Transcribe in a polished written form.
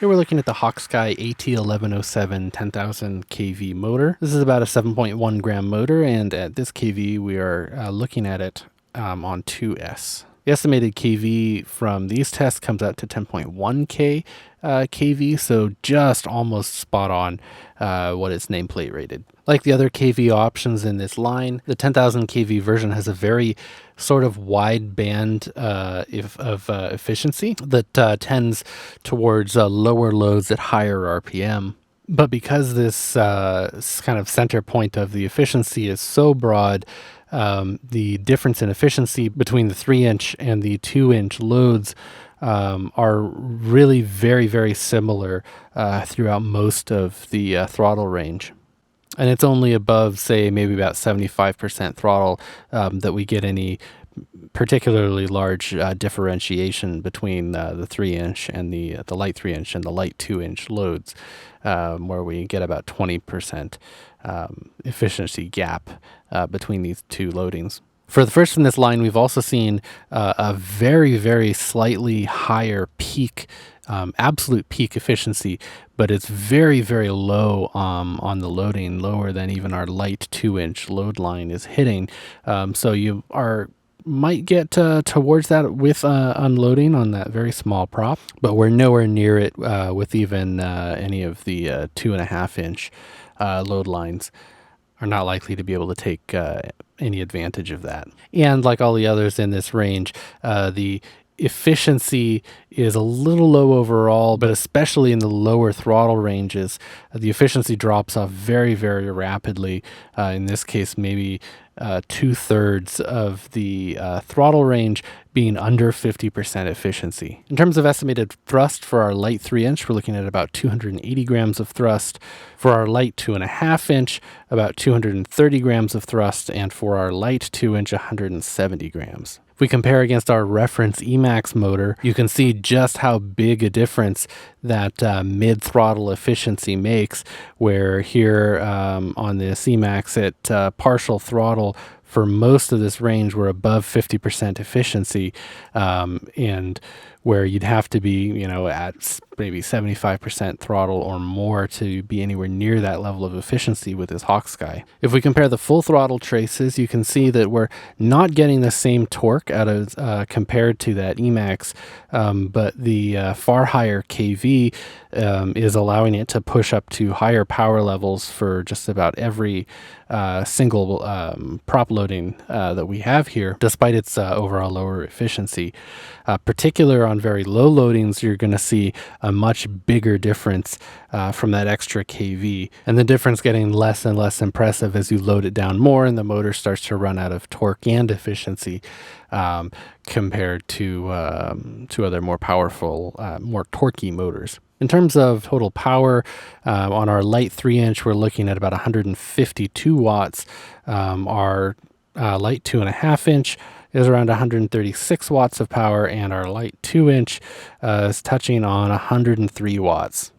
Here we're looking at the Hawksky AT1107 10,000kv motor. This is about a 7.1 gram motor, and at this kV we are looking at it on 2S. The estimated kV from these tests comes out to 10.1 kV, so just almost spot on what it's nameplate rated. Like the other kV options in this line, the 10,000 kV version has a very sort of wide band of efficiency that tends towards lower loads at higher RPM. But because this kind of center point of the efficiency is so broad, the difference in efficiency between the 3-inch and the 2-inch loads are really very, very similar throughout most of the throttle range. And it's only above, say, maybe about 75% throttle that we get any particularly large differentiation between the 3-inch and the light 3-inch and the light 2-inch loads, where we get about 20% efficiency gap between these two loadings. For the first in this line, we've also seen a very, very slightly higher peak, absolute peak efficiency, but it's very, very low on the loading, lower than even our light 2-inch load line is hitting. So you might get towards that with unloading on that very small prop, but we're nowhere near it with even any of the 2.5-inch load lines. Are not likely to be able to take any advantage of that. And like all the others in this range, the efficiency is a little low overall, but especially in the lower throttle ranges, the efficiency drops off very, very rapidly. In this case, maybe 2/3 of the throttle range being under 50% efficiency. In terms of estimated thrust for our light 3-inch, we're looking at about 280 grams of thrust. For our light 2.5-inch, about 230 grams of thrust, and for our light 2-inch, 170 grams. If we compare against our reference Emax motor, you can see just how big a difference that mid-throttle efficiency makes, where here on this Emax at partial throttle, for most of this range, we're above 50% efficiency, and where you'd have to be, at maybe 75% throttle or more to be anywhere near that level of efficiency with this Hawksky. If we compare the full throttle traces, you can see that we're not getting the same torque out of compared to that Emax, but the far higher kV is allowing it to push up to higher power levels for just about every single prop loading that we have here, despite its overall lower efficiency. Particular on very low loadings, you're going to see a much bigger difference from that extra kV, and the difference getting less and less impressive as you load it down more and the motor starts to run out of torque and efficiency compared to other more powerful, more torquey motors. In terms of total power, on our light 3-inch, we're looking at about 152 watts. Our light 2.5-inch is around 136 watts of power, and our light 2-inch is touching on 103 watts.